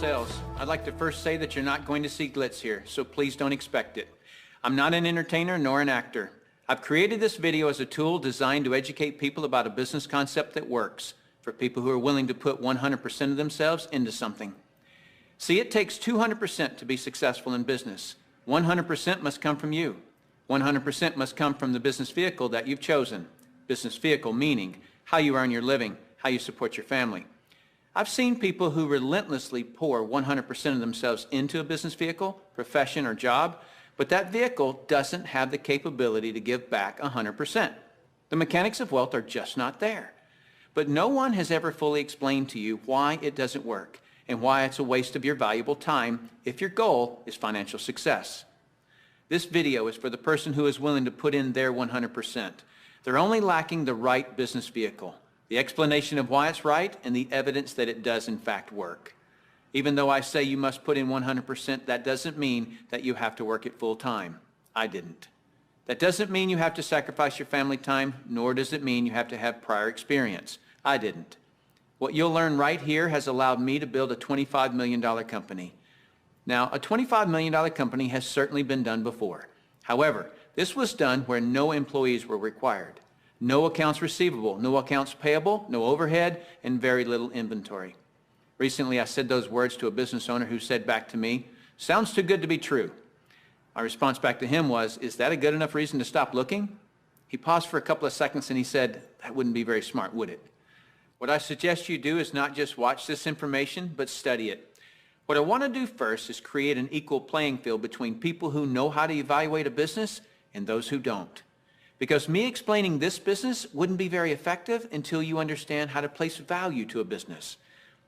sales. I'd like to first say that you're not going to see glitz here, so please don't expect it. I'm not an entertainer nor an actor. I've created this video as a tool designed to educate people about a business concept that works, for people who are willing to put 100% of themselves into something. See, it takes 200% to be successful in business. 100% must come from you. 100% must come from the business vehicle that you've chosen. Business vehicle meaning how you earn your living, how you support your family. I've seen people who relentlessly pour 100% of themselves into a business vehicle, profession, or job, but that vehicle doesn't have the capability to give back 100%. The mechanics of wealth are just not there. But no one has ever fully explained to you why it doesn't work and why it's a waste of your valuable time if your goal is financial success. This video is for the person who is willing to put in their 100%. They're only lacking the right business vehicle, the explanation of why it's right, and the evidence that it does in fact work. Even though I say you must put in 100%, that doesn't mean that you have to work it full time. I didn't. That doesn't mean you have to sacrifice your family time, nor does it mean you have to have prior experience. I didn't. What you'll learn right here has allowed me to build a $25 million company. Now, a $25 million company has certainly been done before. However, this was done where no employees were required. No accounts receivable, no accounts payable, no overhead, and very little inventory. Recently, I said those words to a business owner who said back to me, "Sounds too good to be true." My response back to him was, "Is that a good enough reason to stop looking?" He paused for a couple of seconds and he said, "That wouldn't be very smart, would it?" What I suggest you do is not just watch this information, but study it. What I want to do first is create an equal playing field between people who know how to evaluate a business and those who don't. Because me explaining this business wouldn't be very effective until you understand how to place value to a business.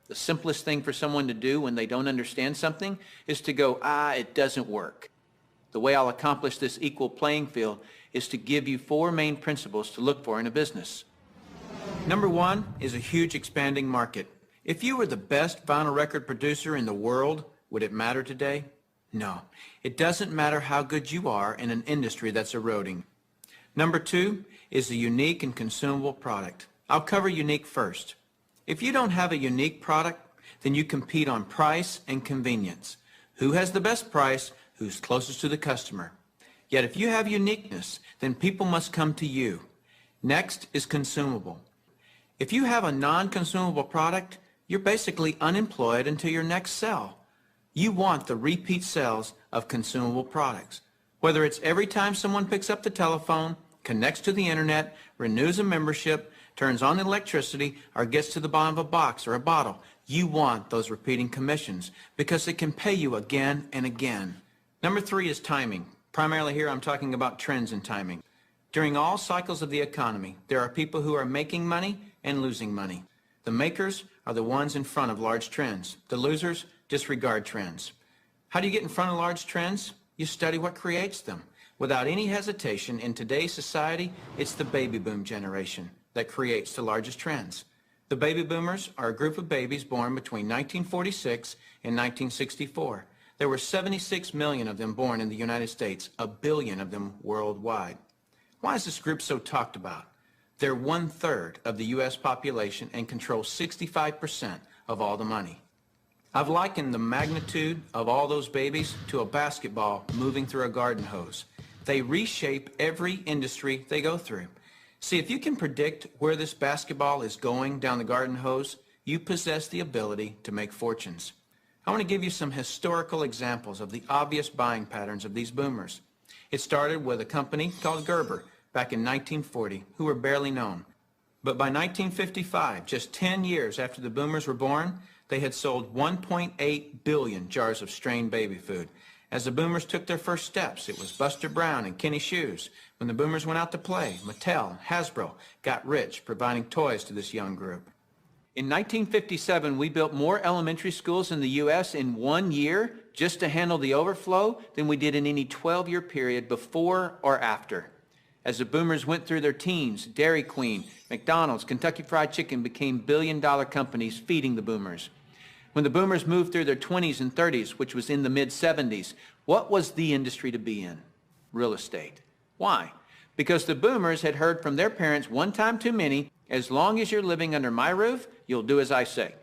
The simplest thing for someone to do when they don't understand something is to go, it doesn't work. The way I'll accomplish this equal playing field is to give you 4 main principles to look for in a business. Number 1 is a huge expanding market. If you were the best vinyl record producer in the world, would it matter today? No. It doesn't matter how good you are in an industry that's eroding. Number 2 is a unique and consumable product. I'll cover unique first. If you don't have a unique product, then you compete on price and convenience. Who has the best price? Who's closest to the customer? Yet if you have uniqueness, then people must come to you. Next is consumable. If you have a non-consumable product, you're basically unemployed until your next sell. You want the repeat sales of consumable products. Whether it's every time someone picks up the telephone, connects to the internet, renews a membership, turns on electricity, or gets to the bottom of a box or a bottle, you want those repeating commissions because it can pay you again and again. Number 3 is timing. Primarily here I'm talking about trends and timing. During all cycles of the economy, there are people who are making money and losing money. The makers are the ones in front of large trends. The losers disregard trends. How do you get in front of large trends? You study what creates them. Without any hesitation, in today's society, it's the baby boom generation that creates the largest trends. The baby boomers are a group of babies born between 1946 and 1964. There were 76 million of them born in the United States, 1 billion of them worldwide. Why is this group so talked about? They're 1/3 of the U.S. population and control 65% of all the money. I've likened the magnitude of all those babies to a basketball moving through a garden hose. They reshape every industry they go through. See, if you can predict where this basketball is going down the garden hose, you possess the ability to make fortunes. I want to give you some historical examples of the obvious buying patterns of these boomers. It started with a company called Gerber back in 1940, who were barely known. But by 1955, just 10 years after the boomers were born, they had sold 1.8 billion jars of strained baby food. As the boomers took their first steps, it was Buster Brown and Kenny Shoes. When the boomers went out to play, Mattel, Hasbro got rich providing toys to this young group. In 1957, we built more elementary schools in the U.S. in 1 year just to handle the overflow than we did in any 12-year period before or after. As the boomers went through their teens, Dairy Queen, McDonald's, Kentucky Fried Chicken became billion-dollar companies feeding the boomers. When the boomers moved through their 20s and 30s, which was in the mid-70s, what was the industry to be in? Real estate. Why? Because the boomers had heard from their parents one time too many, as long as you're living under my roof, you'll do as I say.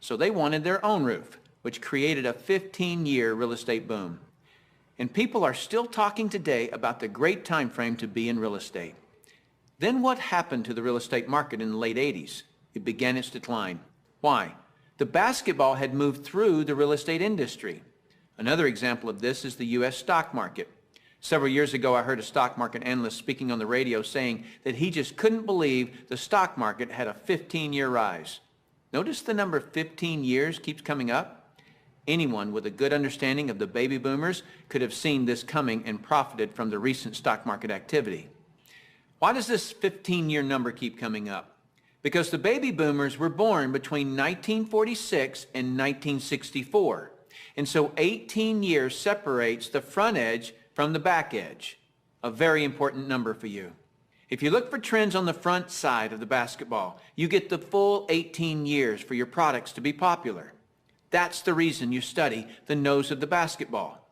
So they wanted their own roof. which created a 15-year real estate boom. And people are still talking today about the great time frame to be in real estate. Then what happened to the real estate market in the late 80s? It began its decline. Why? The basketball had moved through the real estate industry. Another example of this is the U.S. stock market. Several years ago, I heard a stock market analyst speaking on the radio saying that he just couldn't believe the stock market had a 15-year rise. Notice the number 15 years keeps coming up. Anyone with a good understanding of the baby boomers could have seen this coming and profited from the recent stock market activity. Why does this 15-year number keep coming up? Because the baby boomers were born between 1946 and 1964. And so 18 years separates the front edge from the back edge. A very important number for you. If you look for trends on the front side of the basketball, you get the full 18 years for your products to be popular. That's the reason you study the nose of the basketball.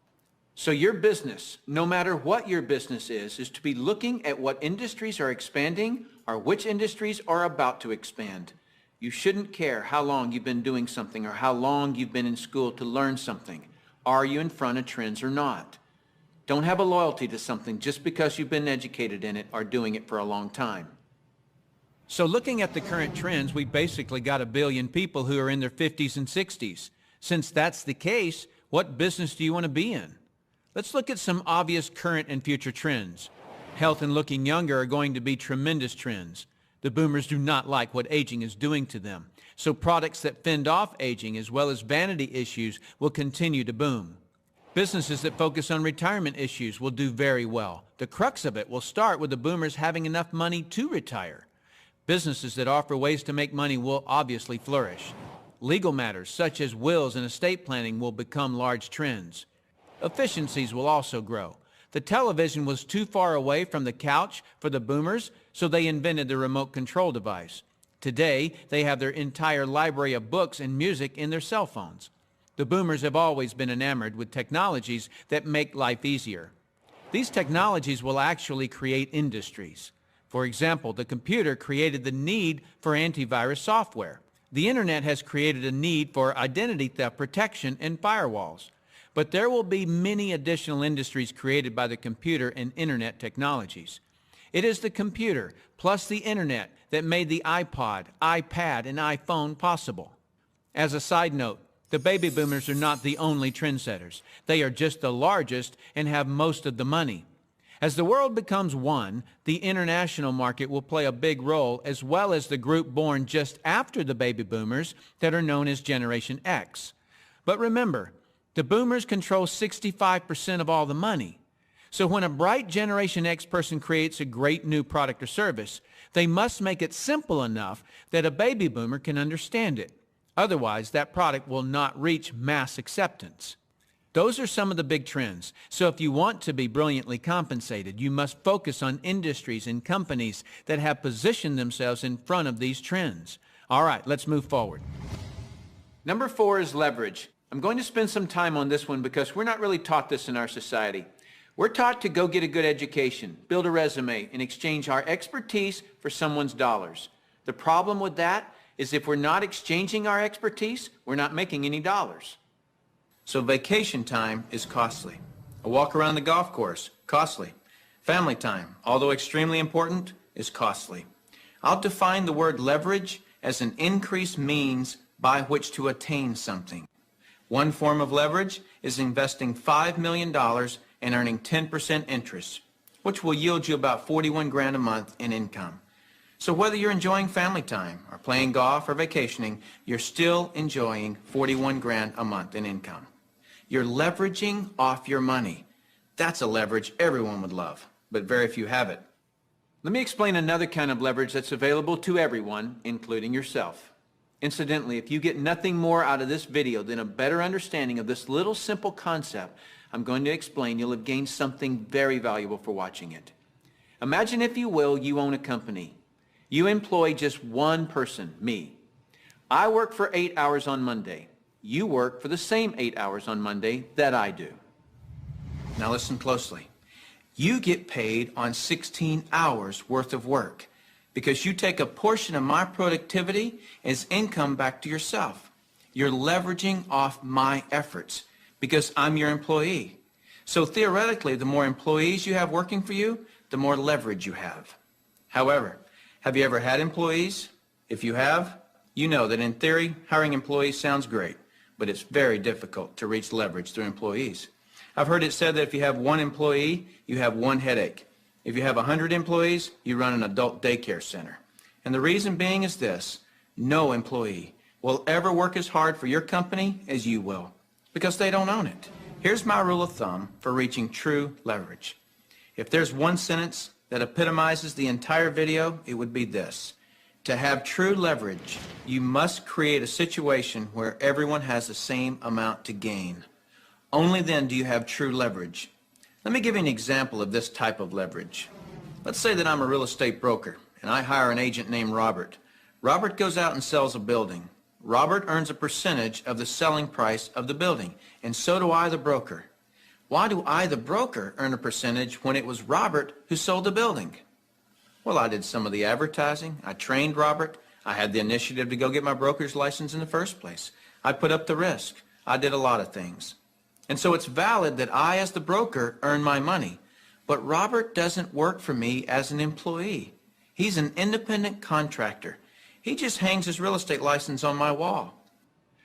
So your business, no matter what your business is to be looking at what industries are expanding or which industries are about to expand. You shouldn't care how long you've been doing something or how long you've been in school to learn something. Are you in front of trends or not? Don't have a loyalty to something just because you've been educated in it or doing it for a long time. So looking at the current trends, we basically got 1 billion people who are in their 50s and 60s. Since that's the case, what business do you want to be in? Let's look at some obvious current and future trends. Health and looking younger are going to be tremendous trends. The boomers do not like what aging is doing to them. So products that fend off aging as well as vanity issues will continue to boom. Businesses that focus on retirement issues will do very well. The crux of it will start with the boomers having enough money to retire. Businesses that offer ways to make money will obviously flourish. Legal matters such as wills and estate planning will become large trends. Efficiencies will also grow. The television was too far away from the couch for the boomers, so they invented the remote control device. Today, they have their entire library of books and music in their cell phones. The boomers have always been enamored with technologies that make life easier. These technologies will actually create industries. For example, the computer created the need for antivirus software. The internet has created a need for identity theft protection and firewalls. But there will be many additional industries created by the computer and internet technologies. It is the computer plus the internet that made the iPod, iPad, and iPhone possible. As a side note, the baby boomers are not the only trendsetters. They are just the largest and have most of the money. As the world becomes one, the international market will play a big role, as well as the group born just after the baby boomers that are known as Generation X. But remember, the boomers control 65% of all the money. So when a bright Generation X person creates a great new product or service, they must make it simple enough that a baby boomer can understand it. Otherwise, that product will not reach mass acceptance. Those are some of the big trends. So if you want to be brilliantly compensated, you must focus on industries and companies that have positioned themselves in front of these trends. All right, let's move forward. Number 4 is leverage. I'm going to spend some time on this one because we're not really taught this in our society. We're taught to go get a good education, build a resume, and exchange our expertise for someone's dollars. The problem with that is if we're not exchanging our expertise, we're not making any dollars. So vacation time is costly. A walk around the golf course, costly. Family time, although extremely important, is costly. I'll define the word leverage as an increased means by which to attain something. One form of leverage is investing $5 million and earning 10% interest, which will yield you about 41 grand a month in income. So whether you're enjoying family time or playing golf or vacationing, you're still enjoying 41 grand a month in income. You're leveraging off your money. That's a leverage everyone would love, but very few have it. Let me explain another kind of leverage that's available to everyone, including yourself. Incidentally, if you get nothing more out of this video than a better understanding of this little simple concept I'm going to explain, you'll have gained something very valuable for watching it. Imagine, if you will, you own a company. You employ just one person, me. I work for 8 hours on Monday. You work for the same 8 hours on Monday that I do. Now listen closely. You get paid on 16 hours worth of work because you take a portion of my productivity as income back to yourself. You're leveraging off my efforts because I'm your employee. So theoretically, the more employees you have working for you, the more leverage you have. However, have you ever had employees? If you have, you know that in theory, hiring employees sounds great, but it's very difficult to reach leverage through employees. I've heard it said that if you have one employee, you have one headache. If you have 100 employees, you run an adult daycare center. And the reason being is this: no employee will ever work as hard for your company as you will, because they don't own it. Here's my rule of thumb for reaching true leverage. If there's one sentence that epitomizes the entire video, it would be this: to have true leverage, you must create a situation where everyone has the same amount to gain. Only then do you have true leverage. Let me give you an example of this type of leverage. Let's say that I'm a real estate broker and I hire an agent named Robert. Robert goes out and sells a building. Robert earns a percentage of the selling price of the building, and so do I, the broker. Why do I, the broker, earn a percentage when it was Robert who sold the building? Well, I did some of the advertising. I trained Robert. I had the initiative to go get my broker's license in the first place. I put up the risk. I did a lot of things. And so it's valid that I, as the broker, earn my money. But Robert doesn't work for me as an employee. He's an independent contractor. He just hangs his real estate license on my wall.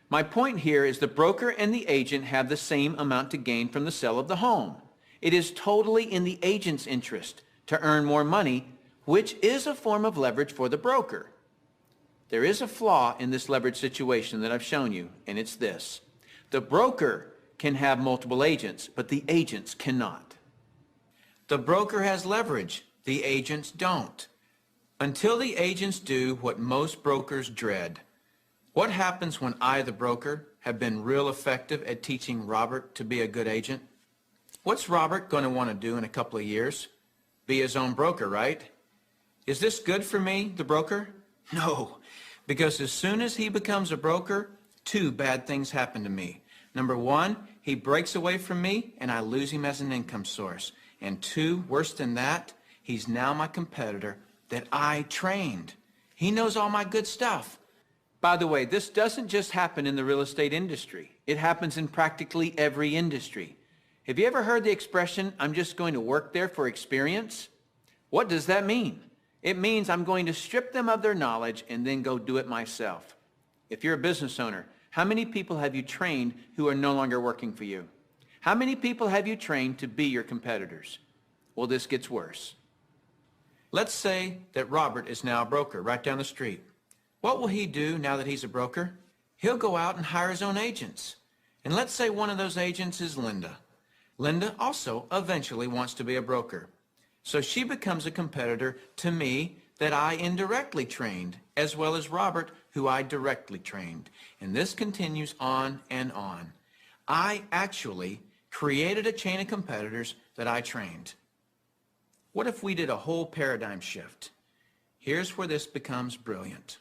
My point here is the broker and the agent have the same amount to gain from the sale of the home. It is totally in the agent's interest to earn more money, which is a form of leverage for the broker. There is a flaw in this leverage situation that I've shown you, and it's this: the broker can have multiple agents, but the agents cannot. The broker has leverage, the agents don't. Until the agents do what most brokers dread. What happens when I, the broker, have been real effective at teaching Robert to be a good agent? What's Robert going to want to do in a couple of years? Be his own broker, right? Is this good for me, the broker? No, because as soon as he becomes a broker, two bad things happen to me. Number one, he breaks away from me and I lose him as an income source. And two, worse than that, he's now my competitor that I trained. He knows all my good stuff. By the way, this doesn't just happen in the real estate industry. It happens in practically every industry. Have you ever heard the expression, "I'm just going to work there for experience"? What does that mean? It means I'm going to strip them of their knowledge and then go do it myself. If you're a business owner, how many people have you trained who are no longer working for you? How many people have you trained to be your competitors? Well, this gets worse. Let's say that Robert is now a broker right down the street. What will he do now that he's a broker? He'll go out and hire his own agents. And let's say one of those agents is Linda. Linda also eventually wants to be a broker. So she becomes a competitor to me that I indirectly trained, as well as Robert, who I directly trained. And this continues on and on. I actually created a chain of competitors that I trained. What if we did a whole paradigm shift? Here's where this becomes brilliant.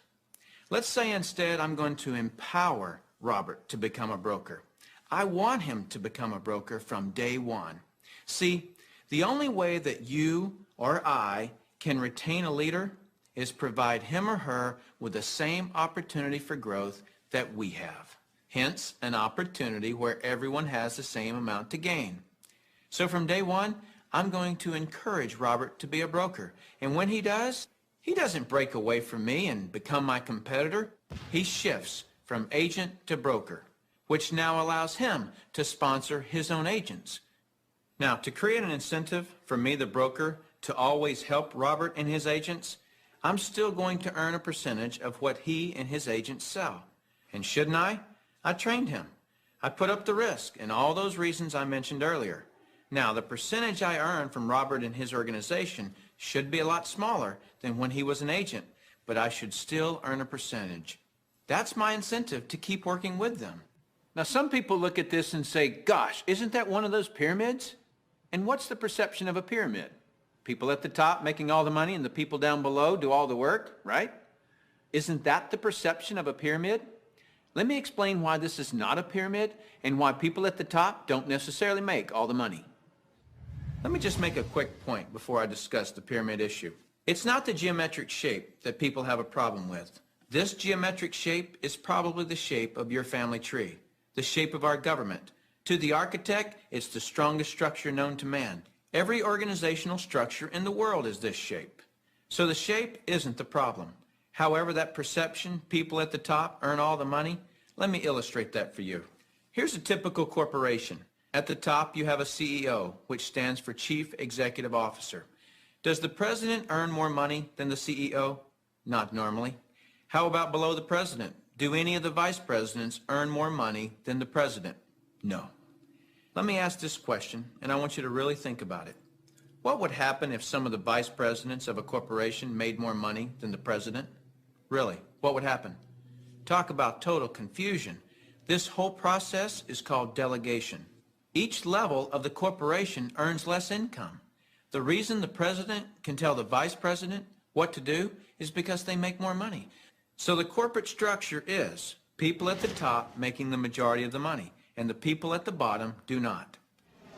Let's say instead I'm going to empower Robert to become a broker. I want him to become a broker from day one. See, the only way that you or I can retain a leader is provide him or her with the same opportunity for growth that we have. Hence, an opportunity where everyone has the same amount to gain. So from day one, I'm going to encourage Robert to be a broker. And when he does, he doesn't break away from me and become my competitor. He shifts from agent to broker, which now allows him to sponsor his own agents. Now, to create an incentive for me, the broker, to always help Robert and his agents, I'm still going to earn a percentage of what he and his agents sell. And shouldn't I? I trained him. I put up the risk and all those reasons I mentioned earlier. Now, the percentage I earn from Robert and his organization should be a lot smaller than when he was an agent, but I should still earn a percentage. That's my incentive to keep working with them. Now, some people look at this and say, gosh, isn't that one of those pyramids? And what's the perception of a pyramid? People at the top making all the money and the people down below do all the work, right? Isn't that the perception of a pyramid? Let me explain why this is not a pyramid and why people at the top don't necessarily make all the money. Let me just make a quick point before I discuss the pyramid issue. It's not the geometric shape that people have a problem with. This geometric shape is probably the shape of your family tree, the shape of our government. To the architect, it's the strongest structure known to man. Every organizational structure in the world is this shape. So the shape isn't the problem. However, that perception, people at the top earn all the money, let me illustrate that for you. Here's a typical corporation. At the top, you have a CEO, which stands for Chief Executive Officer. Does the president earn more money than the CEO? Not normally. How about below the president? Do any of the vice presidents earn more money than the president? No. Let me ask this question, and I want you to really think about it. What would happen if some of the vice presidents of a corporation made more money than the president? Really, what would happen? Talk about total confusion. This whole process is called delegation. Each level of the corporation earns less income. The reason the president can tell the vice president what to do is because they make more money. So the corporate structure is people at the top making the majority of the money, and the people at the bottom do not.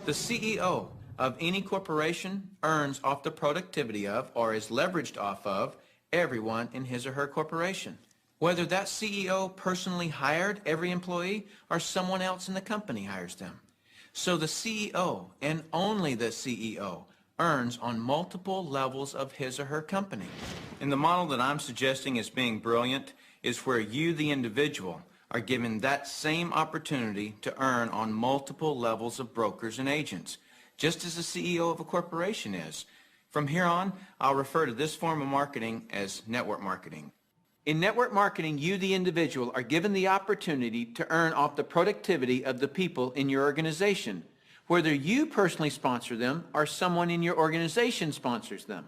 The CEO of any corporation earns off the productivity of, or is leveraged off of, everyone in his or her corporation. Whether that CEO personally hired every employee or someone else in the company hires them. So the CEO, and only the CEO, earns on multiple levels of his or her company. And the model that I'm suggesting as being brilliant is where you, the individual, are given that same opportunity to earn on multiple levels of brokers and agents, just as the CEO of a corporation is. From here on, I'll refer to this form of marketing as network marketing. In network marketing, you, the individual, are given the opportunity to earn off the productivity of the people in your organization, whether you personally sponsor them or someone in your organization sponsors them.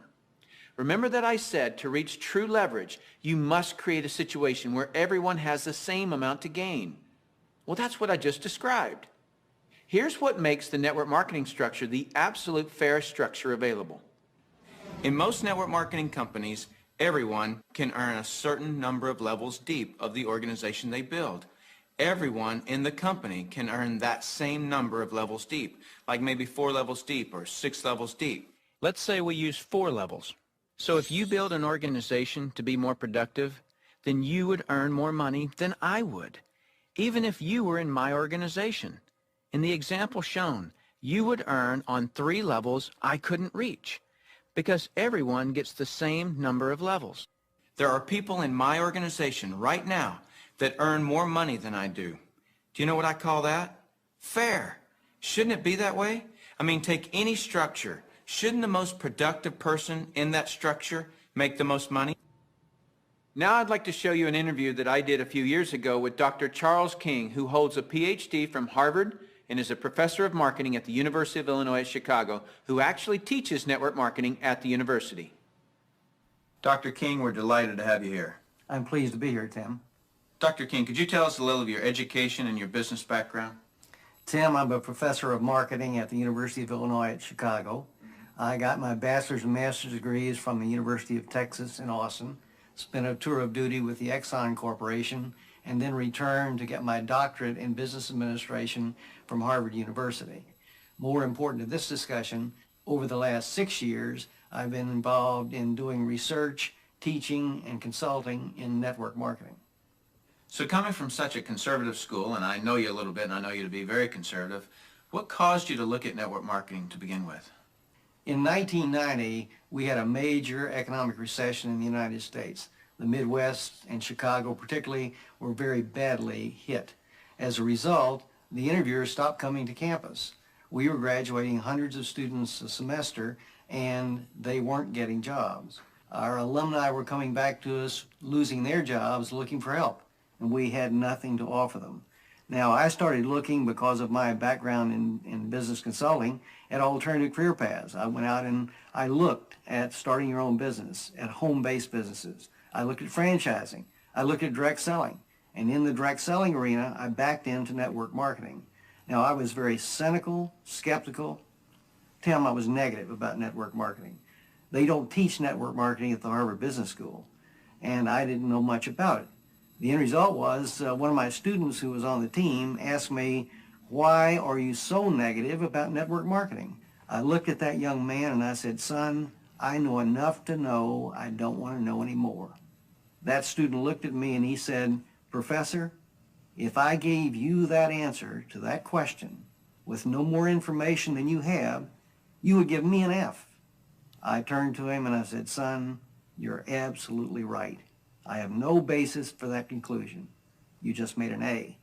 Remember that I said to reach true leverage, you must create a situation where everyone has the same amount to gain. Well, that's what I just described. Here's what makes the network marketing structure the absolute fairest structure available. In most network marketing companies, everyone can earn a certain number of levels deep of the organization they build. Everyone in the company can earn that same number of levels deep, like maybe 4 levels deep or 6 levels deep. Let's say we use 4 levels. So if you build an organization to be more productive, then you would earn more money than I would, even if you were in my organization. In the example shown, you would earn on 3 levels I couldn't reach, because everyone gets the same number of levels. There are people in my organization right now that earn more money than I do. Do you know what I call that? Fair. Shouldn't it be that way? I mean, take any structure. Shouldn't the most productive person in that structure make the most money? Now I'd like to show you an interview that I did a few years ago with Dr. Charles King, who holds a PhD from Harvard and is a professor of marketing at the University of Illinois at Chicago, who actually teaches network marketing at the university. Dr. King, we're delighted to have you here. I'm pleased to be here, Tim. Dr. King, could you tell us a little of your education and your business background? Tim, I'm a professor of marketing at the University of Illinois at Chicago. I got my bachelor's and master's degrees from the University of Texas in Austin, spent a tour of duty with the Exxon Corporation, and then returned to get my doctorate in business administration from Harvard University. More important to this discussion, over the last 6 years, I've been involved in doing research, teaching, and consulting in network marketing. So coming from such a conservative school, and I know you a little bit, and I know you to be very conservative, what caused you to look at network marketing to begin with? In 1990, we had a major economic recession in the United States. The Midwest and Chicago particularly were very badly hit. As a result, the interviewers stopped coming to campus. We were graduating hundreds of students a semester, and they weren't getting jobs. Our alumni were coming back to us, losing their jobs, looking for help, and we had nothing to offer them. Now, I started looking, because of my background in business consulting, at alternative career paths. I went out and I looked at starting your own business, at home-based businesses. I looked at franchising. I looked at direct selling. And in the direct selling arena, I backed into network marketing. Now, I was very cynical, skeptical. Tim, I was negative about network marketing. They don't teach network marketing at the Harvard Business School, and I didn't know much about it. The end result was one of my students who was on the team asked me, "Why are you so negative about network marketing?" I looked at that young man and I said, "Son, I know enough to know I don't want to know any more." That student looked at me and he said, "Professor, if I gave you that answer to that question with no more information than you have, you would give me an F." I turned to him and I said, "Son, you're absolutely right. I have no basis for that conclusion. You just made an A."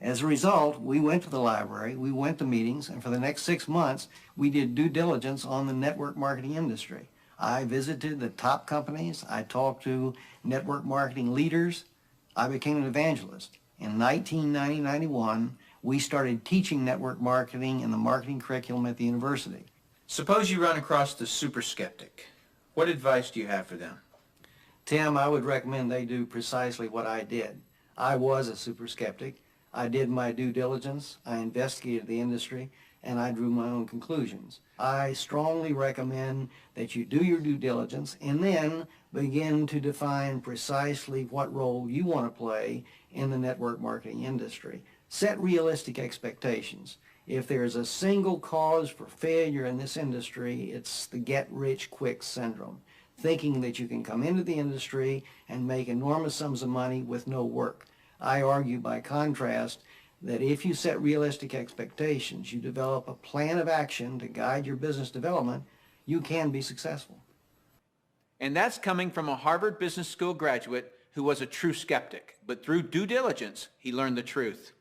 As a result, we went to the library, we went to meetings, and for the next 6 months, we did due diligence on the network marketing industry. I visited the top companies. I talked to network marketing leaders. I became an evangelist. In 1990-91, we started teaching network marketing in the marketing curriculum at the university. Suppose you run across the super skeptic. What advice do you have for them? Tim, I would recommend they do precisely what I did. I was a super skeptic. I did my due diligence, I investigated the industry, and I drew my own conclusions. I strongly recommend that you do your due diligence and then begin to define precisely what role you want to play in the network marketing industry. Set realistic expectations. If there's a single cause for failure in this industry, it's the get-rich-quick syndrome, thinking that you can come into the industry and make enormous sums of money with no work. I argue, by contrast, that if you set realistic expectations, you develop a plan of action to guide your business development, you can be successful. And that's coming from a Harvard Business School graduate who was a true skeptic, but through due diligence, he learned the truth.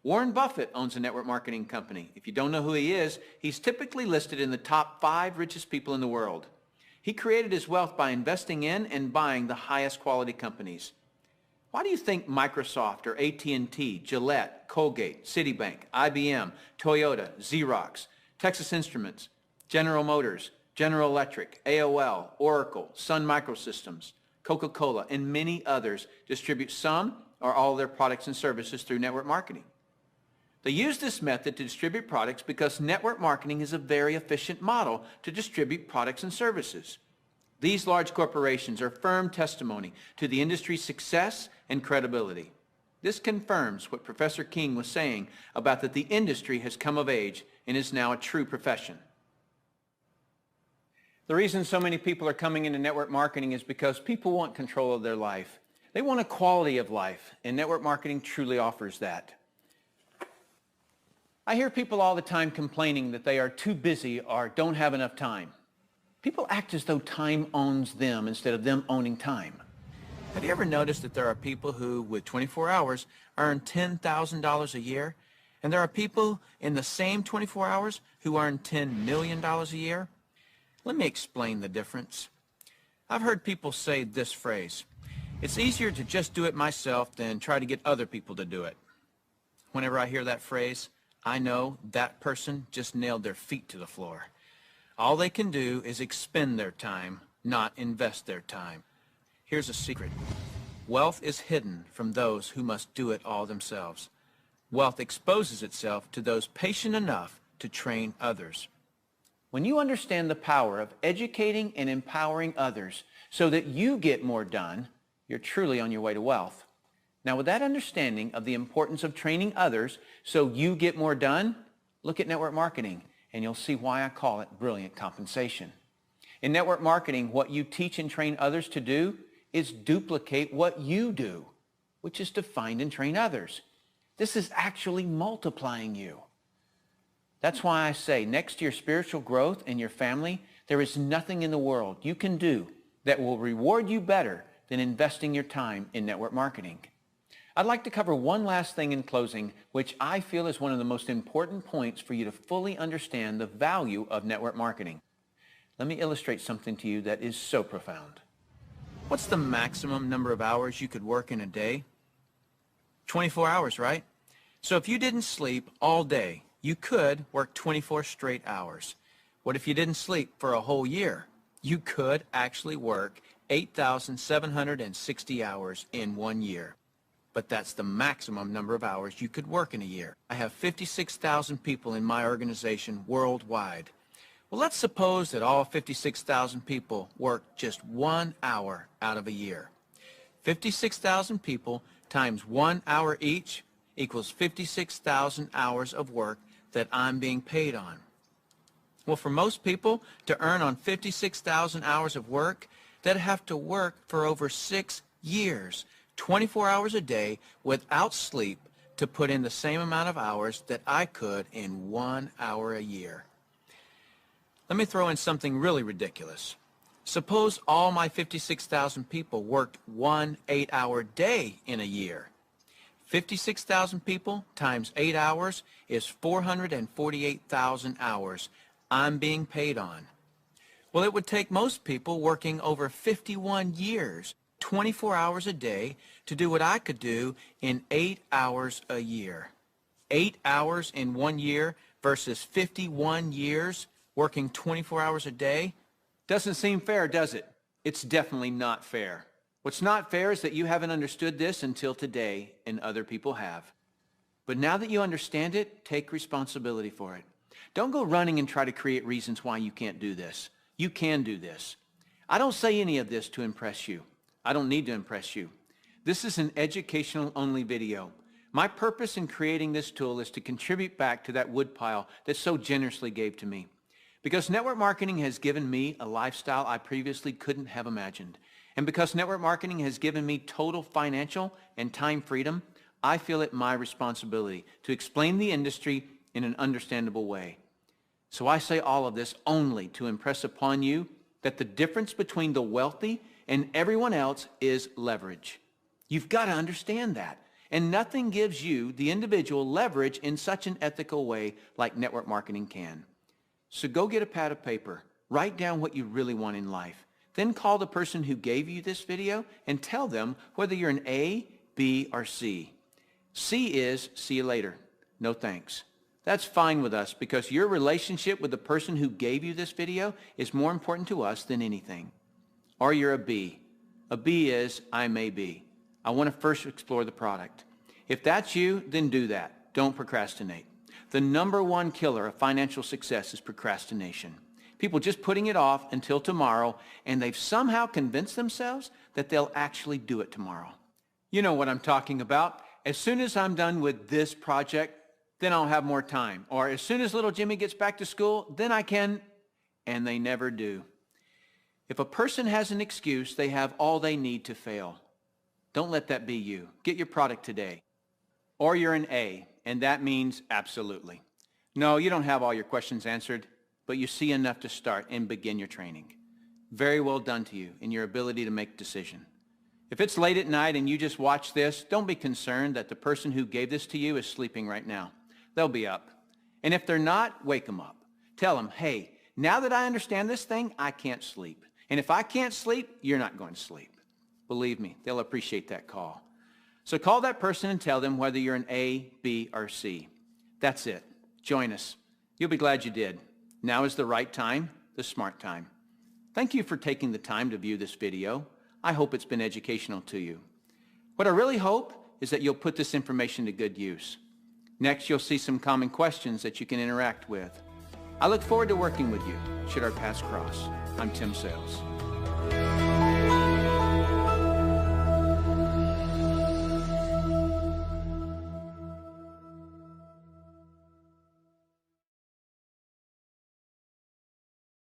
Warren Buffett owns a network marketing company. If you don't know who he is, he's typically listed in the top 5 richest people in the world. He created his wealth by investing in and buying the highest quality companies. Why do you think Microsoft or AT&T, Gillette, Colgate, Citibank, IBM, Toyota, Xerox, Texas Instruments, General Motors, General Electric, AOL, Oracle, Sun Microsystems, Coca-Cola, and many others distribute some or all of their products and services through network marketing? They use this method to distribute products because network marketing is a very efficient model to distribute products and services. These large corporations are firm testimony to the industry's success and credibility. This confirms what Professor King was saying about that the industry has come of age and is now a true profession. The reason so many people are coming into network marketing is because people want control of their life. They want a quality of life, and network marketing truly offers that. I hear people all the time complaining that they are too busy or don't have enough time. People act as though time owns them instead of them owning time. Have you ever noticed that there are people who, with 24 hours, earn $10,000 a year, and there are people in the same 24 hours who earn $10 million a year? Let me explain the difference. I've heard people say this phrase, "It's easier to just do it myself than try to get other people to do it." Whenever I hear that phrase, I know that person just nailed their feet to the floor. All they can do is expend their time, not invest their time. Here's a secret. Wealth is hidden from those who must do it all themselves. Wealth exposes itself to those patient enough to train others. When you understand the power of educating and empowering others so that you get more done, you're truly on your way to wealth. Now, with that understanding of the importance of training others so you get more done, look at network marketing, and you'll see why I call it brilliant compensation. In network marketing, what you teach and train others to do is duplicate what you do, which is to find and train others. This is actually multiplying you. That's why I say next to your spiritual growth and your family, there is nothing in the world you can do that will reward you better than investing your time in network marketing. I'd like to cover one last thing in closing, which I feel is one of the most important points for you to fully understand the value of network marketing. Let me illustrate something to you that is so profound. What's the maximum number of hours you could work in a day? 24 hours, right? So if you didn't sleep all day, you could work 24 straight hours. What if you didn't sleep for a whole year? You could actually work 8,760 hours in 1 year. But that's the maximum number of hours you could work in a year. I have 56,000 people in my organization worldwide. Well, let's suppose that all 56,000 people work just 1 hour out of a year. 56,000 people times 1 hour each equals 56,000 hours of work that I'm being paid on. Well, for most people to earn on 56,000 hours of work, they'd have to work for over 6 Years, 24 hours a day without sleep to put in the same amount of hours that I could in 1 hour a year. Let me throw in something really ridiculous. Suppose all my 56,000 people worked 1 8-hour day in a year. 56,000 people times 8 hours is 448,000 hours I'm being paid on. Well, it would take most people working over 51 years, 24 hours a day, to do what I could do in 8 hours a year. 8 hours in 1 year versus 51 years working 24 hours a day? Doesn't seem fair, does it? It's definitely not fair. What's not fair is that you haven't understood this until today, and other people have. But now that you understand it, take responsibility for it. Don't go running and try to create reasons why you can't do this. You can do this. I don't say any of this to impress you. I don't need to impress you. This is an educational-only video. My purpose in creating this tool is to contribute back to that woodpile that so generously gave to me. Because network marketing has given me a lifestyle I previously couldn't have imagined. And because network marketing has given me total financial and time freedom, I feel it my responsibility to explain the industry in an understandable way. So I say all of this only to impress upon you that the difference between the wealthy and everyone else is leverage. You've got to understand that. And nothing gives you, the individual, leverage in such an ethical way like network marketing can. So go get a pad of paper. Write down what you really want in life. Then call the person who gave you this video and tell them whether you're an A, B, or C. C is see you later. No thanks. That's fine with us because your relationship with the person who gave you this video is more important to us than anything. Or you're a B. A B is I may be. I want to first explore the product. If that's you, then do that. Don't procrastinate. The #1 killer of financial success is procrastination. People just putting it off until tomorrow, and they've somehow convinced themselves that they'll actually do it tomorrow. You know what I'm talking about. As soon as I'm done with this project, then I'll have more time. Or as soon as little Jimmy gets back to school, then I can, and they never do. If a person has an excuse, they have all they need to fail. Don't let that be you. Get your product today. Or you're an A, and that means absolutely. No, you don't have all your questions answered, but you see enough to start and begin your training. Very well done to you in your ability to make a decision. If it's late at night and you just watch this, don't be concerned that the person who gave this to you is sleeping right now. They'll be up. And if they're not, wake them up. Tell them, hey, now that I understand this thing, I can't sleep. And if I can't sleep, you're not going to sleep. Believe me, they'll appreciate that call. So call that person and tell them whether you're an A, B, or C. That's it. Join us. You'll be glad you did. Now is the right time, the smart time. Thank you for taking the time to view this video. I hope it's been educational to you. What I really hope is that you'll put this information to good use. Next, you'll see some common questions that you can interact with. I look forward to working with you should our paths cross. I'm Tim Sales.